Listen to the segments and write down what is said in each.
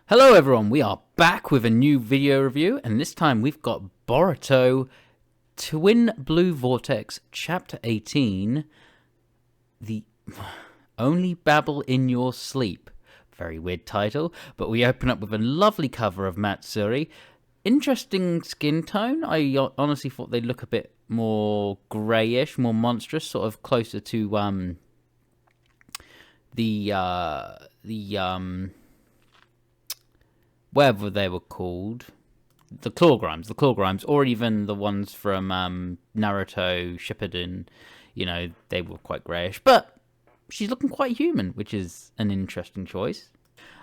Hello everyone, we are back with a new video review, and this time we've got Boruto Twin Blue Vortex Chapter 18, The Only Babble in Your Sleep. Very weird title, but we open up with a lovely cover of Matsuri. Interesting skin tone. I honestly thought they'd look a bit more greyish, more monstrous, sort of closer to whatever they were called, the claw grimes, or even the ones from Naruto Shippuden. You know, they were quite greyish, but she's looking quite human, which is an interesting choice.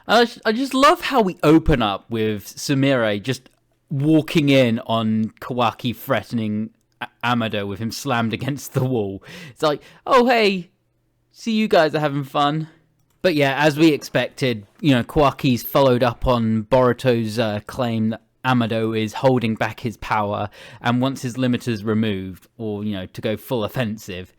I just love how we open up with Sumire just walking in on Kawaki threatening Amado with him slammed against the wall. It's like, oh hey, see you guys are having fun. But yeah, as we expected, you know, Kawaki's followed up on Boruto's claim that Amado is holding back his power and wants his limiters removed, or, you know, to go full offensive.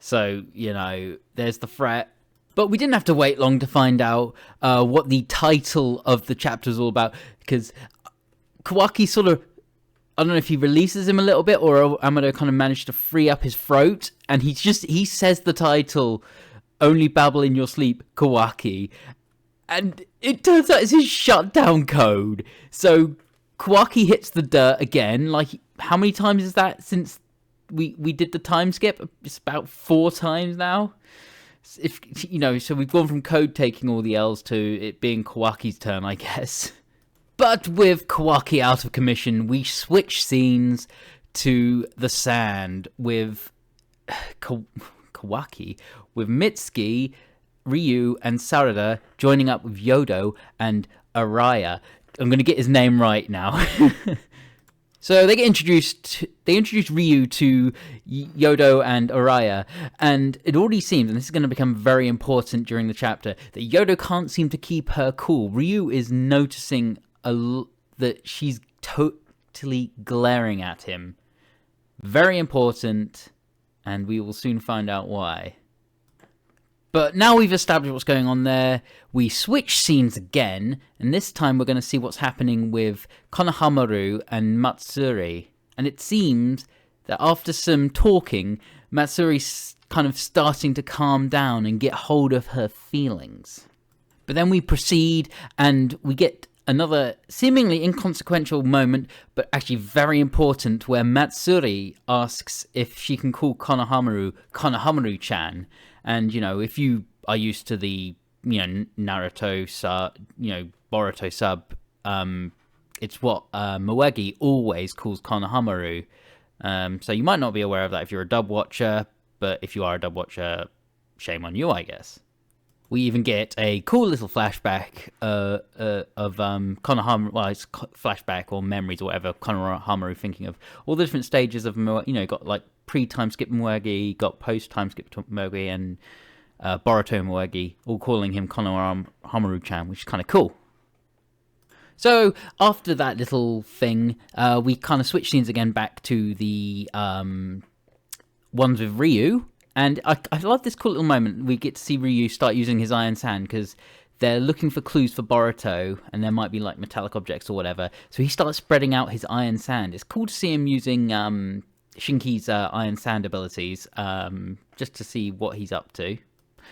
So, you know, there's the threat. But we didn't have to wait long to find out what the title of the chapter is all about, because Kawaki sort of, I don't know if he releases him a little bit or Amado kind of managed to free up his throat, and he says the title, Only Babble in Your Sleep, Kawaki. And it turns out it's his shutdown code. So Kawaki hits the dirt again. Like, how many times is that since we did the time skip? It's about 4 times now. If you know, so we've gone from code taking all the L's to it being Kawaki's turn, I guess. But with Kawaki out of commission, we switch scenes to the sand with Kawaki, with Mitsuki, Ryu, and Sarada joining up with Yodo and Araya. I'm going to get his name right now. So they introduce Ryu to Yodo and Araya, and it already seems, and this is going to become very important during the chapter, that Yodo can't seem to keep her cool. Ryu is noticing that she's totally glaring at him. Very important, and we will soon find out why. But now we've established what's going on there, we switch scenes again, and this time we're going to see what's happening with Konohamaru and Matsuri. And it seems that after some talking, Matsuri's kind of starting to calm down and get hold of her feelings. But then we proceed, and we get another seemingly inconsequential moment, but actually very important, where Matsuri asks if she can call Konohamaru-chan. And, you know, if you are used to the, you know, Naruto sub, you know, Boruto sub, it's what Moegi always calls Konohamaru. So you might not be aware of that if you're a dub watcher, but if you are a dub watcher, shame on you, I guess. We even get a cool little flashback of Konohamaru, well, it's flashback or memories or whatever, Konohamaru thinking of all the different stages of, you know, got like pre-time skip Moegi, got post-time skip Moegi, and Boruto Moegi, all calling him Konohamaru-chan, which is kind of cool. So after that little thing, we kind of switch scenes again back to the ones with Ryu. And I love this cool little moment. We get to see Ryu start using his Iron Sand because they're looking for clues for Boruto, and there might be like metallic objects or whatever. So he starts spreading out his Iron Sand. It's cool to see him using Shinki's Iron Sand abilities, just to see what he's up to.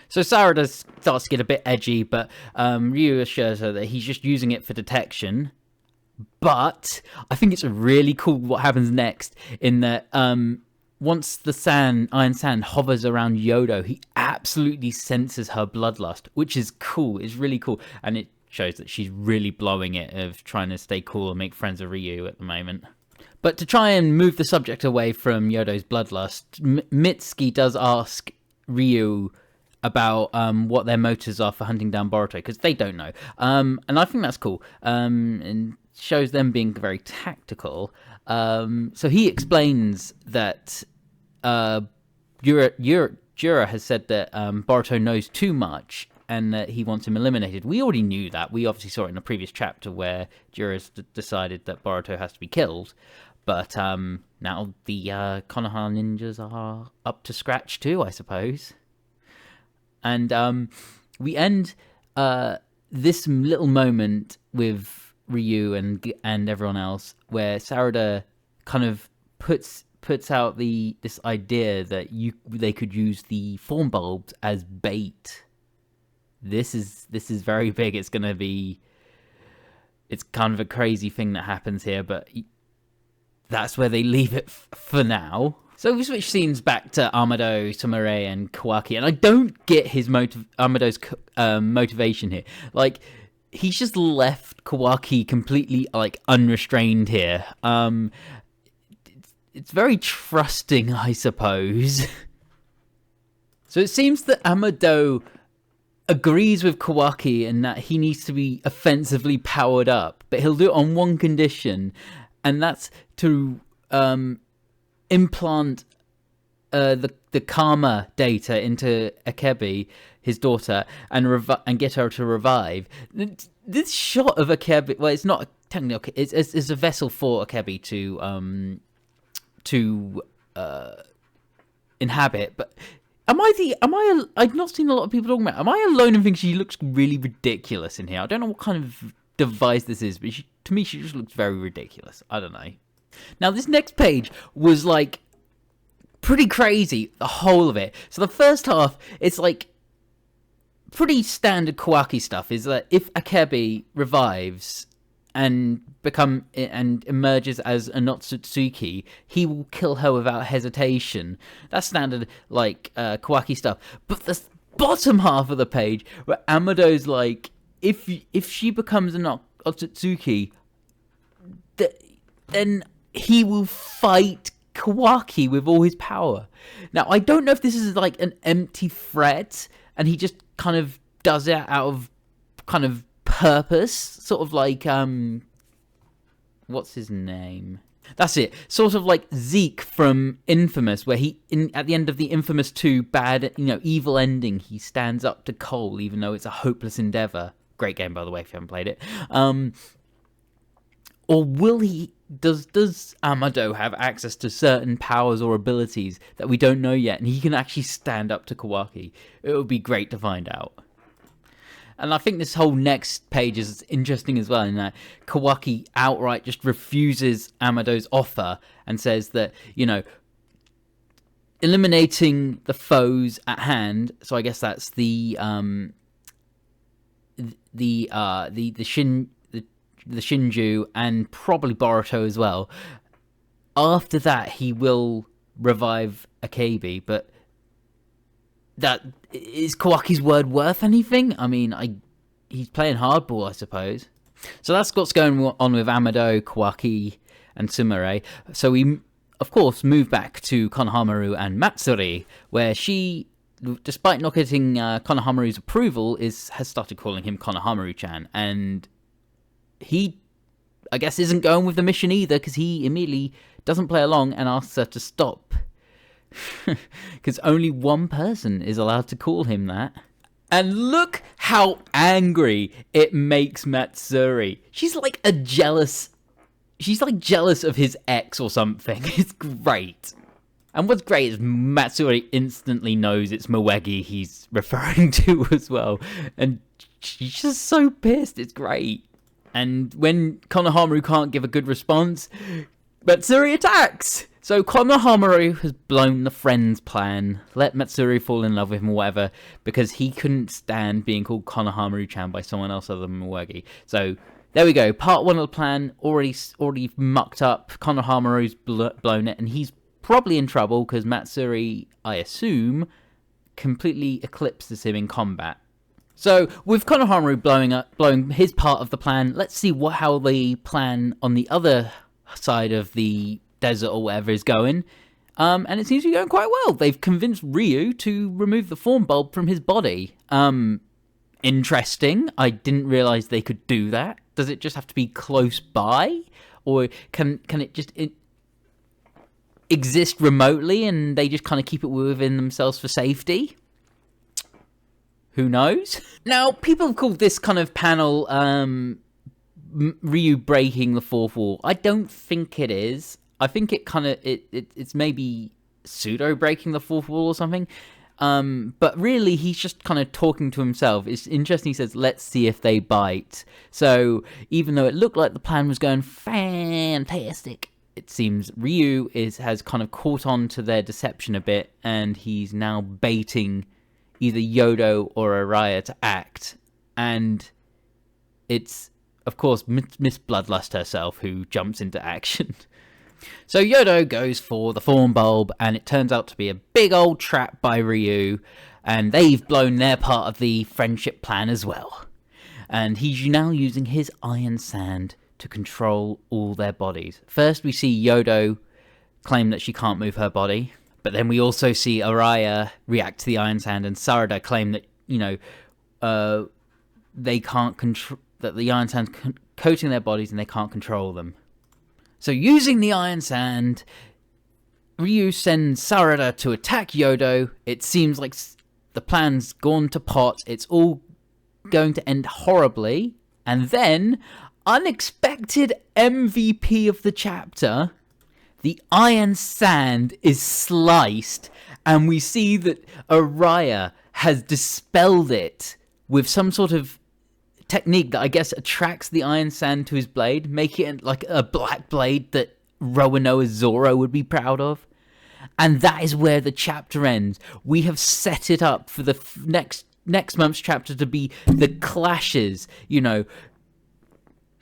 So Sarada starts to get a bit edgy, but Ryu assures her that he's just using it for detection. But I think it's really cool what happens next, in that once the Iron Sand hovers around Yodo, he absolutely senses her bloodlust, which is cool. It's really cool. And it shows that she's really blowing it of trying to stay cool and make friends with Ryu at the moment. But to try and move the subject away from Yodo's bloodlust, Mitsuki does ask Ryu about what their motives are for hunting down Boruto, because they don't know. And I think that's cool. And shows them being very tactical. So he explains that Jura has said that Boruto knows too much and that he wants him eliminated. We already knew that. We obviously saw it in a previous chapter where Jura's decided that Boruto has to be killed. But now the Konoha ninjas are up to scratch too, I suppose. And we end this little moment with Ryu and everyone else, where Sarada kind of puts out this idea that they could use the form bulbs as bait. This is very big. It's kind of a crazy thing that happens here, but that's where they leave it for now. So we switch scenes back to Amado, Sumire, and Kawaki, and I don't get Amado's motivation here. Like, he's just left Kawaki completely, like, unrestrained here. It's very trusting, I suppose. So it seems that Amado agrees with Kawaki in that he needs to be offensively powered up, but he'll do it on one condition, and that's to implant the karma data into Akebi, his daughter, and get her to revive. This shot of Akebi, well, it's not technically, it's a vessel for Akebi to inhabit, but I've not seen a lot of people talking about, am I alone in thinking she looks really ridiculous in here? I don't know what kind of device this is, but to me she just looks very ridiculous. I don't know. Now, this next page was, like, pretty crazy, the whole of it. So the first half, it's, like, pretty standard Kawaki stuff, is that if Akebi revives and emerges as a Notsutsuki, he will kill her without hesitation. That's standard, like, Kawaki stuff. But the bottom half of the page, where Amado's like, if she becomes a Notsutsuki, then he will fight Kawaki with all his power. Now, I don't know if this is like an empty threat, and he just kind of does it out of kind of purpose, sort of like, what's his name? That's it. Sort of like Zeke from Infamous, where at the end of the Infamous 2 evil ending, he stands up to Cole, even though it's a hopeless endeavor. Great game, by the way, if you haven't played it. Or does Amado have access to certain powers or abilities that we don't know yet, and he can actually stand up to Kawaki? It would be great to find out. And I think this whole next page is interesting as well, in that Kawaki outright just refuses Amado's offer and says that, eliminating the foes at hand, so I guess that's the Shinju and probably Boruto as well. After that, he will revive Akebi, but that is Kawaki's word worth anything? I mean, he's playing hardball, I suppose. So that's what's going on with Amado, Kawaki, and Sumire. So we, of course, move back to Konohamaru and Matsuri, where she, despite not getting Konohamaru's approval, has started calling him Konohamaru-chan, and he, I guess, isn't going with the mission either, because he immediately doesn't play along and asks her to stop. Because only one person is allowed to call him that. And look how angry it makes Matsuri. She's like jealous of his ex or something. It's great. And what's great is Matsuri instantly knows it's Moegi he's referring to as well. And she's just so pissed. It's great. And when Konohamaru can't give a good response, Matsuri attacks! So Konohamaru has blown the friend's plan, let Matsuri fall in love with him or whatever, because he couldn't stand being called Konohamaru-chan by someone else other than Moegi. So there we go, part one of the plan already mucked up. Konohamaru's blown it, and he's probably in trouble because Matsuri, I assume, completely eclipses him in combat. So with Konohamaru blowing his part of the plan, let's see how the plan on the other side of the desert or whatever is going. And it seems to be going quite well. They've convinced Ryu to remove the form bulb from his body. Interesting. I didn't realize they could do that. Does it just have to be close by? Or can it just exist remotely and they just kind of keep it within themselves for safety? Who knows? Now, people have called this kind of panel Ryu breaking the fourth wall. I don't think it is. I think it's maybe pseudo breaking the fourth wall or something. But really, he's just kind of talking to himself. It's interesting. He says, "Let's see if they bite." So even though it looked like the plan was going fantastic, it seems Ryu has kind of caught on to their deception a bit, and he's now baiting either Yodo or Araya to act. And it's, of course, Miss Bloodlust herself who jumps into action. So Yodo goes for the form bulb, and it turns out to be a big old trap by Ryu, and they've blown their part of the friendship plan as well. And he's now using his iron sand to control all their bodies. First, we see Yodo claim that she can't move her body, but then we also see Araya react to the iron sand, and Sarada claim that, they can't control, that the iron sand's coating their bodies and they can't control them. So using the iron sand, Ryu sends Sarada to attack Yodo. It seems like the plan's gone to pot. It's all going to end horribly. And then, unexpected MVP of the chapter, the iron sand is sliced, and we see that Araya has dispelled it with some sort of technique that I guess attracts the iron sand to his blade, making it like a black blade that Roanoa Zoro would be proud of. And that is where the chapter ends. We have set it up for the next month's chapter to be the clashes,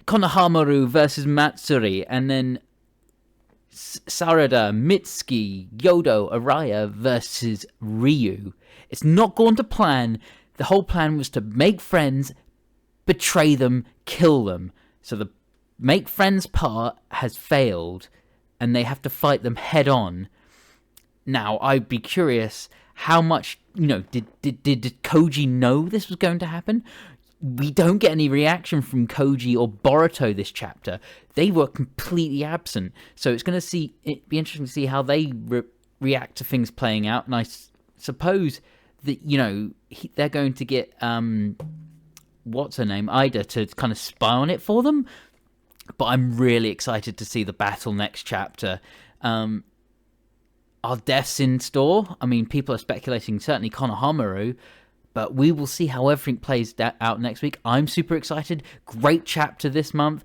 Konohamaru versus Matsuri, and then Sarada, Mitsuki, Yodo, Araya versus Ryu. It's not gone to plan. The whole plan was to make friends, betray them, kill them. So the make friends part has failed, and they have to fight them head on. Now, I'd be curious how much, did Koji know this was going to happen? We don't get any reaction from Koji or Boruto this chapter. They were completely absent. So it's going to be interesting to see how they react to things playing out. And I suppose that, they're going to get, what's her name, Ida, to kind of spy on it for them. But I'm really excited to see the battle next chapter. Are deaths in store? I mean, people are speculating certainly Konohamaru, but we will see how everything plays out next week. I'm super excited. Great chapter this month.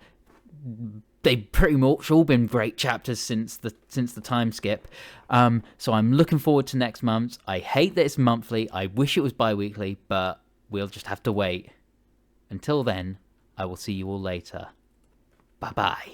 They've pretty much all been great chapters since the time skip. So I'm looking forward to next month's. I hate that it's monthly. I wish it was bi-weekly, but we'll just have to wait. Until then, I will see you all later. Bye-bye.